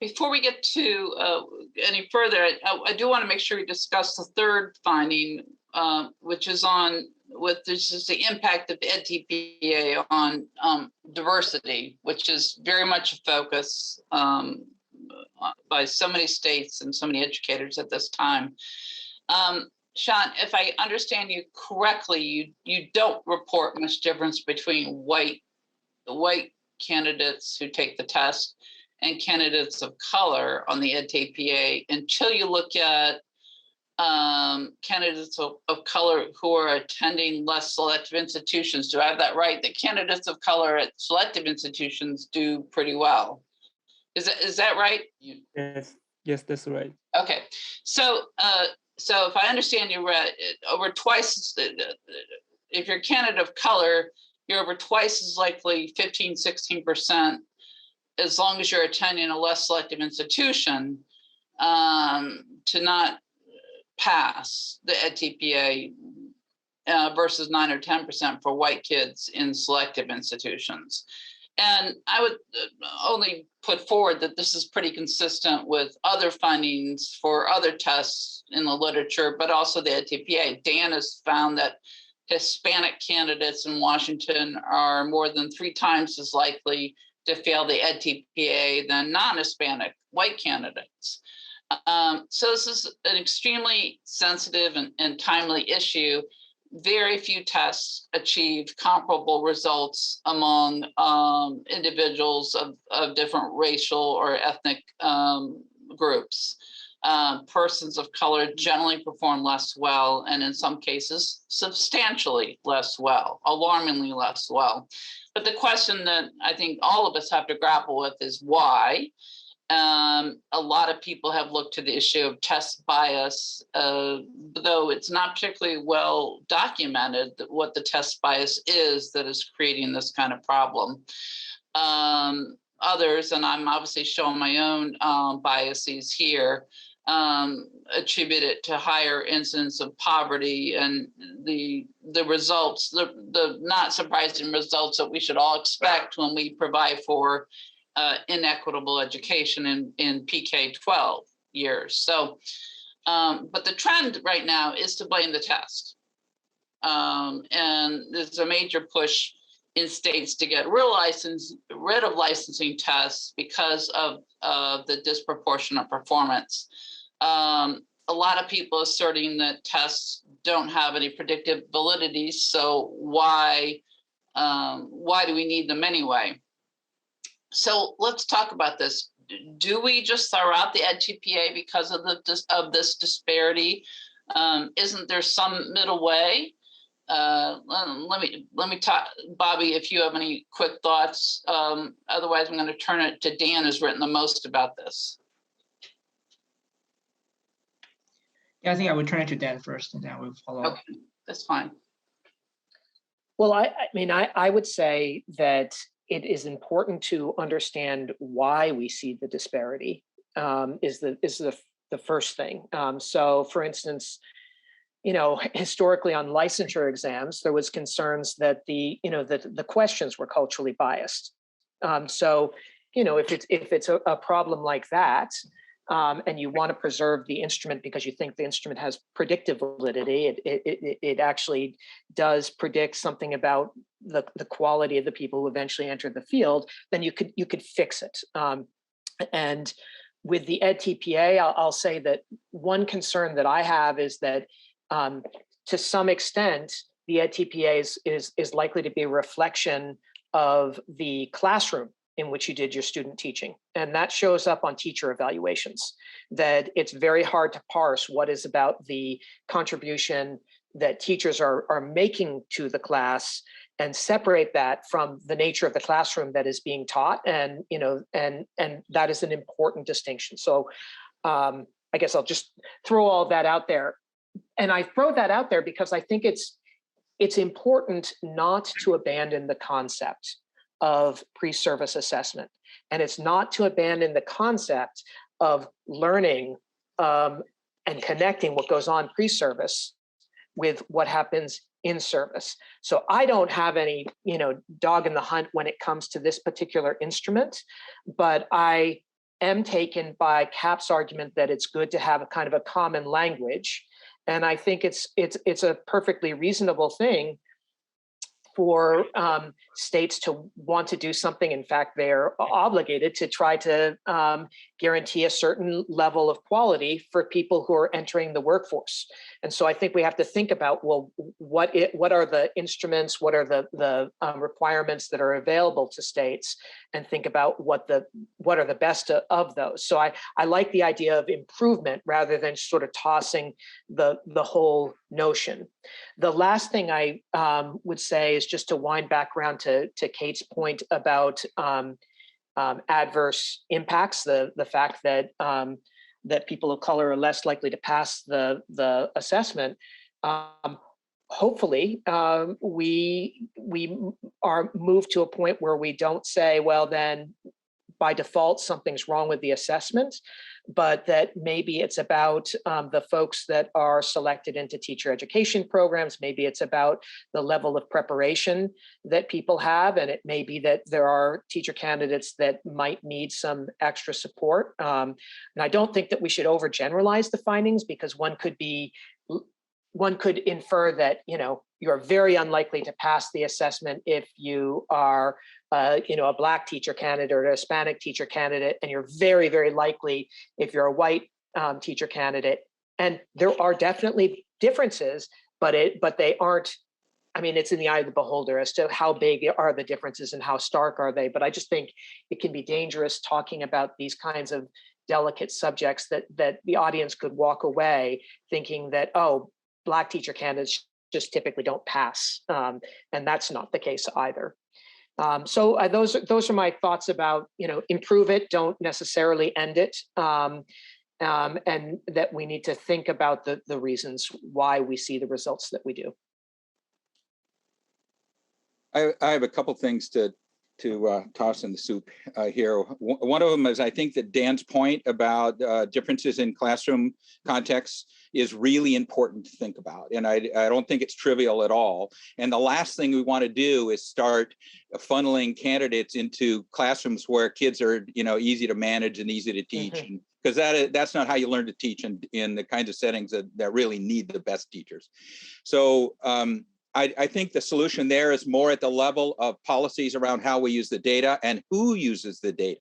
before we get to any further, I do want to make sure we discuss the third finding, which is this is the impact of edTPA on diversity, which is very much a focus by so many states and so many educators at this time. Sean, if I understand you correctly, you don't report much difference between white candidates who take the test and candidates of color on the edTPA until you look at candidates of color who are attending less selective institutions. Do I have that right? That candidates of color at selective institutions do pretty well. Is that right? Yes, that's right. Okay, so if I understand you right, over twice, if you're a candidate of color, you're over twice as likely, 15–16%, as long as you're attending a less selective institution, to not pass the edTPA versus 9 or 10% for white kids in selective institutions. And I would only put forward that this is pretty consistent with other findings for other tests in the literature, but also the edTPA. Dan has found that Hispanic candidates in Washington are more than 3 times as likely to fail the edTPA than non-Hispanic white candidates. So this is an extremely sensitive and timely issue. Very few tests achieve comparable results among individuals of different racial or ethnic groups. Persons of color generally perform less well, and in some cases, substantially less well, alarmingly less well. But the question that I think all of us have to grapple with is why. A lot of people have looked to the issue of test bias, though it's not particularly well documented what the test bias is that is creating this kind of problem. Others, and I'm obviously showing my own biases here, attribute it to higher incidence of poverty and the results, the not surprising results that we should all expect when we provide for inequitable education in PK-12 years. So, but the trend right now is to blame the test. And there's a major push in states to get rid of licensing tests because of the disproportionate performance. A lot of people asserting that tests don't have any predictive validity, so why do we need them anyway? So let's talk about this. Do we just throw out the edTPA because of this disparity? Isn't there some middle way? Let me talk, Bobby, if you have any quick thoughts. Otherwise, I'm going to turn it to Dan, who's written the most about this. Yeah, I think I would turn it to Dan first, and then we'll follow up. Okay, that's fine. Well, I mean, I would say that it is important to understand why we see the disparity. Is the first thing. So, for instance, you know, historically on licensure exams, there was concerns that the questions were culturally biased. So, you know, if it's a problem like that, and you want to preserve the instrument because you think the instrument has predictive validity, it actually does predict something about the quality of the people who eventually enter the field, then you could fix it. And with the edTPA, I'll say that one concern that I have is that to some extent, the edTPA is likely to be a reflection of the classroom in which you did your student teaching. And that shows up on teacher evaluations, that it's very hard to parse what is about the contribution that teachers are making to the class and separate that from the nature of the classroom that is being taught. And, you know, and that is an important distinction. So I guess I'll just throw all that out there. And I throw that out there because I think it's important not to abandon the concept of pre-service assessment. And it's not to abandon the concept of learning and connecting what goes on pre-service with what happens in service. So I don't have any, you know, dog in the hunt when it comes to this particular instrument, but I am taken by Cap's argument that it's good to have a kind of a common language. And I think it's a perfectly reasonable thing for states to want to do something. In fact, they're obligated to try to guarantee a certain level of quality for people who are entering the workforce. And so I think we have to think about, well, what are the instruments, what are the requirements that are available to states, and think about what are the best of those. So I like the idea of improvement rather than sort of tossing the whole notion. The last thing I would say is just to wind back around to Kate's point about adverse impacts, the fact that that people of color are less likely to pass the assessment. Hopefully, we are moved to a point where we don't say, well, then by default, something's wrong with the assessment, but that maybe it's about the folks that are selected into teacher education programs. Maybe it's about the level of preparation that people have. And it may be that there are teacher candidates that might need some extra support. And I don't think that we should overgeneralize the findings, because one could infer that, you're very unlikely to pass the assessment if you are a Black teacher candidate or a Hispanic teacher candidate, and you're very, very likely if you're a white teacher candidate. And there are definitely differences, but they aren't, it's in the eye of the beholder as to how big are the differences and how stark are they. But I just think it can be dangerous talking about these kinds of delicate subjects that the audience could walk away thinking that, oh, Black teacher candidates just typically don't pass. And that's not the case either. So those are my thoughts about, improve it, don't necessarily end it. And that we need to think about the reasons why we see the results that we do. I have a couple things to toss in the soup here. One of them is, I think that Dan's point about differences in classroom contexts is really important to think about. And I don't think it's trivial at all. And the last thing we want to do is start funneling candidates into classrooms where kids are, easy to manage and easy to teach. Because that's not how you learn to teach in the kinds of settings that really need the best teachers. So I think the solution there is more at the level of policies around how we use the data and who uses the data.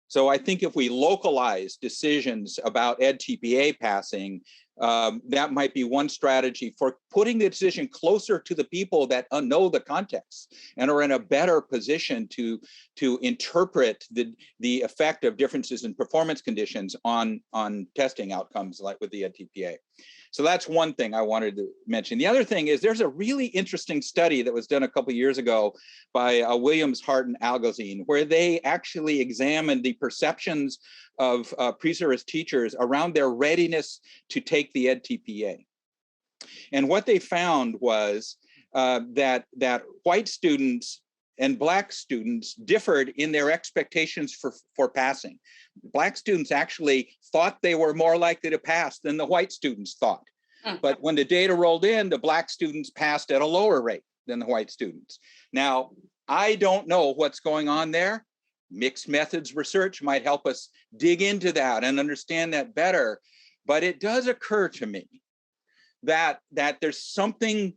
So I think if we localize decisions about edTPA passing, that might be one strategy for putting the decision closer to the people that know the context and are in a better position to interpret the effect of differences in performance conditions on testing outcomes, like with the edTPA. So that's one thing I wanted to mention. The other thing is there's a really interesting study that was done a couple of years ago by Williams, Hart, and Algozine, where they actually examined the perceptions of pre-service teachers around their readiness to take the edTPA. And what they found was that white students and Black students differed in their expectations for passing. Black students actually thought they were more likely to pass than the white students thought. But when the data rolled in, the Black students passed at a lower rate than the white students. Now, I don't know what's going on there. Mixed methods research might help us dig into that and understand that better. But it does occur to me that there's something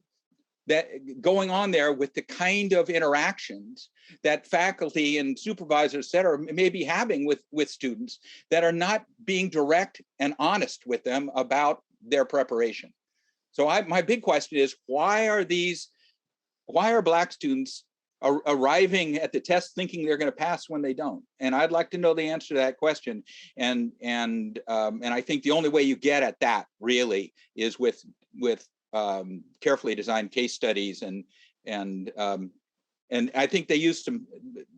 that going on there with the kind of interactions that faculty and supervisors, et cetera, may be having with students that are not being direct and honest with them about their preparation. So my big question is, why are Black students arriving at the test thinking they're going to pass when they don't? And I'd like to know the answer to that question. And I think the only way you get at that really is with carefully designed case studies, and I think they used some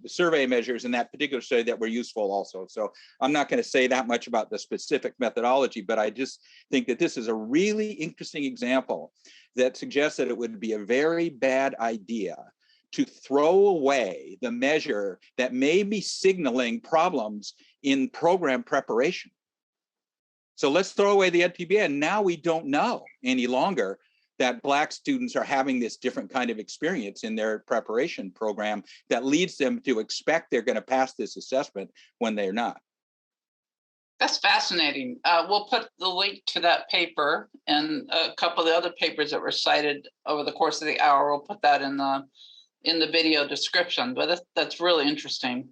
survey measures in that particular study that were useful also. So I'm not going to say that much about the specific methodology, but I just think that this is a really interesting example that suggests that it would be a very bad idea to throw away the measure that may be signaling problems in program preparation. So let's throw away the edTPA, and now we don't know any longer that Black students are having this different kind of experience in their preparation program that leads them to expect they're going to pass this assessment when they're not. That's fascinating. We'll put the link to that paper and a couple of the other papers that were cited over the course of the hour. We'll put that in the video description, but that's really interesting.